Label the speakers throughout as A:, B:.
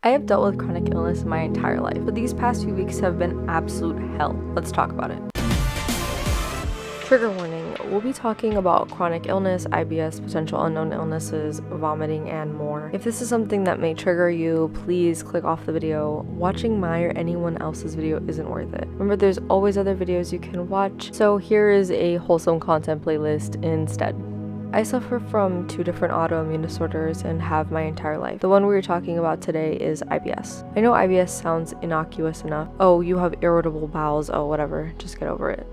A: I have dealt with chronic illness my entire life, but these past few weeks have been absolute hell. Let's talk about it. Trigger warning, we'll be talking about chronic illness, IBS, potential unknown illnesses, vomiting, and more. If this is something that may trigger you, please click off the video. Watching my or anyone else's video isn't worth it. Remember, there's always other videos you can watch, so here is a wholesome content playlist instead. I suffer from 2 different autoimmune disorders and have my entire life. The one we are talking about today is IBS. I know IBS sounds innocuous enough. Oh, you have irritable bowels, oh whatever, just get over it.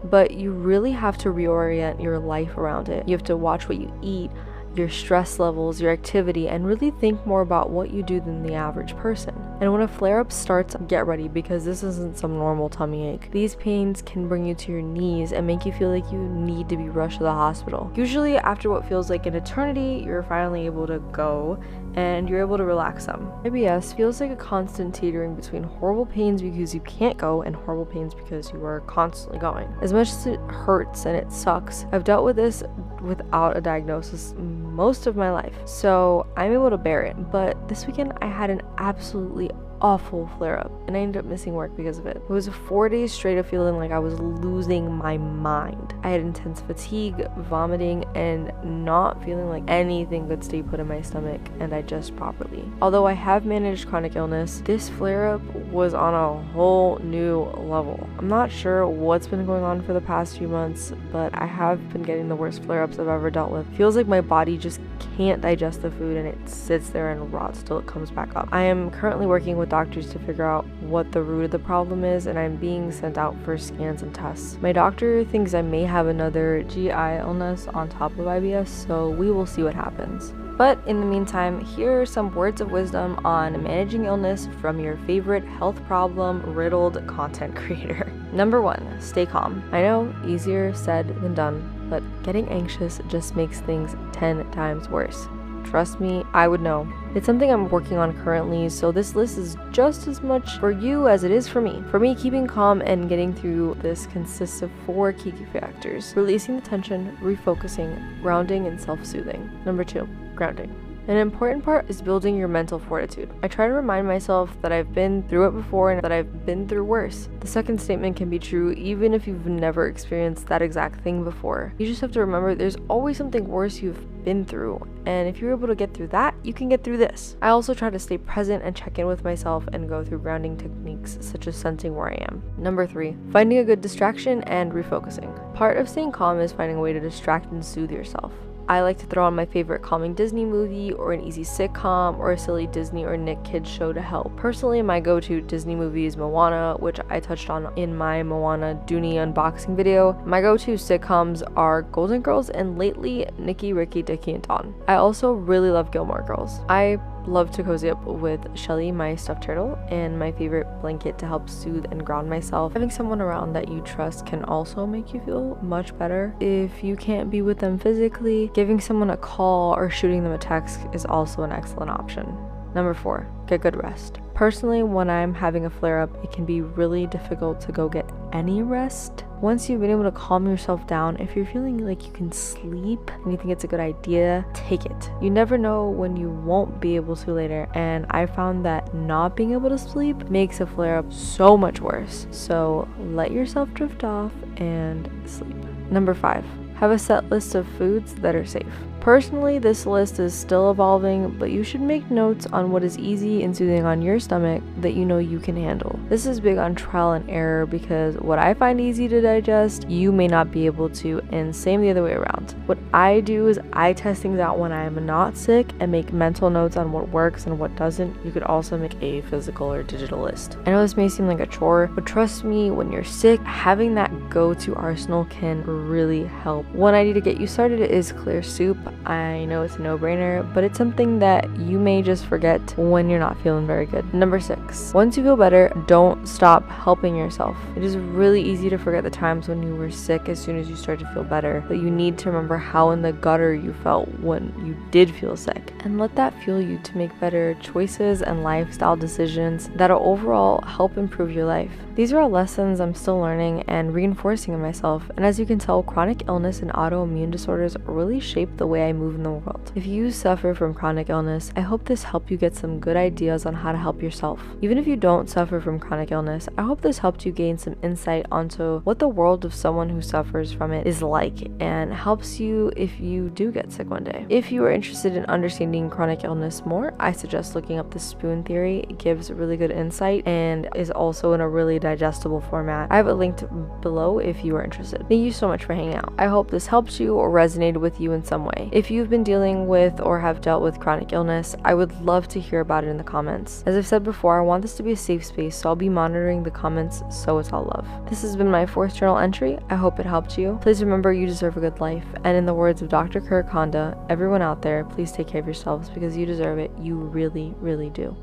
A: But you really have to reorient your life around it. You have to watch what you eat, your stress levels, your activity, and really think more about what you do than the average person. And when a flare-up starts, get ready, because this isn't some normal tummy ache. These pains can bring you to your knees and make you feel like you need to be rushed to the hospital. Usually after what feels like an eternity, you're finally able to go and you're able to relax some. IBS feels like a constant teetering between horrible pains because you can't go and horrible pains because you are constantly going. As much as it hurts and it sucks, I've dealt with this without a diagnosis most of my life, so I'm able to bear it. But this weekend I had an absolutely awful flare-up and I ended up missing work because of it. It was 4 days straight of feeling like I was losing my mind. I had intense fatigue, vomiting, and not feeling like anything could stay put in my stomach and digest properly. Although I have managed chronic illness, this flare-up was on a whole new level. I'm not sure what's been going on for the past few months, but I have been getting the worst flare-ups I've ever dealt with. Feels like my body just can't digest the food and it sits there and rots till it comes back up. I am currently working with doctors to figure out what the root of the problem is, and I'm being sent out for scans and tests. My doctor thinks I may have another GI illness on top of IBS, so we will see what happens. But in the meantime, here are some words of wisdom on managing illness from your favorite health problem riddled content creator. Number 1, stay calm. I know, easier said than done, but getting anxious just makes things 10 times worse. Trust me, I would know. It's something I'm working on currently, so this list is just as much for you as it is for me. For me, keeping calm and getting through this consists of 4 key factors: releasing the tension, refocusing, grounding, and self-soothing. Number 2, grounding. An important part is building your mental fortitude. I try to remind myself that I've been through it before and that I've been through worse. The second statement can be true even if you've never experienced that exact thing before. You just have to remember there's always something worse you've been through, and if you're able to get through that, you can get through this. I also try to stay present and check in with myself and go through grounding techniques such as sensing where I am. Number 3, finding a good distraction and refocusing. Part of staying calm is finding a way to distract and soothe yourself. I like to throw on my favorite calming Disney movie or an easy sitcom or a silly Disney or Nick Kids show to help. Personally, my go-to Disney movie is Moana, which I touched on in my Moana Dooney unboxing video. My go-to sitcoms are Golden Girls and lately Nikki, Ricky, Dickie, and Dawn. I also really love Gilmore Girls. I love to cozy up with Shelly, my stuffed turtle, and my favorite blanket to help soothe and ground myself. Having someone around that you trust can also make you feel much better. If you can't be with them physically, giving someone a call or shooting them a text is also an excellent option. Number 4, get good rest. Personally, when I'm having a flare-up, it can be really difficult to go get any rest. Once you've been able to calm yourself down, if you're feeling like you can sleep and you think it's a good idea, take it. You never know when you won't be able to later, and I found that not being able to sleep makes a flare-up so much worse. So let yourself drift off and sleep. Number 5, have a set list of foods that are safe. Personally, this list is still evolving, but you should make notes on what is easy and soothing on your stomach that you know you can handle. This is big on trial and error because what I find easy to digest, you may not be able to, and same the other way around. What I do is I test things out when I'm not sick and make mental notes on what works and what doesn't. You could also make a physical or digital list. I know this may seem like a chore, but trust me, when you're sick, having that go-to arsenal can really help. One idea to get you started is clear soup. I know it's a no-brainer, but it's something that you may just forget when you're not feeling very good. Number 6, once you feel better, don't stop helping yourself. It is really easy to forget the times when you were sick as soon as you start to feel better, but you need to remember how in the gutter you felt when you did feel sick, and let that fuel you to make better choices and lifestyle decisions that'll overall help improve your life. These are all lessons I'm still learning and reinforcing reinforcing in myself, and as you can tell, chronic illness and autoimmune disorders really shape the way I move in the world. If you suffer from chronic illness, I hope this helped you get some good ideas on how to help yourself. Even if you don't suffer from chronic illness, I hope this helped you gain some insight onto what the world of someone who suffers from it is like, and helps you if you do get sick one day. If you are interested in understanding chronic illness more, I suggest looking up the spoon theory. It gives really good insight and is also in a really digestible format. I have it linked below if you are interested. Thank you so much for hanging out. I hope this helped you or resonated with you in some way. If you've been dealing with or have dealt with chronic illness, I would love to hear about it in the comments. As I've said before, I want this to be a safe space, so I'll be monitoring the comments, so it's all love. This has been my 4th journal entry. I hope it helped you. Please remember, you deserve a good life, and in the words of Dr. Kurt Konda, everyone out there, please take care of yourselves because you deserve it. You really, really do.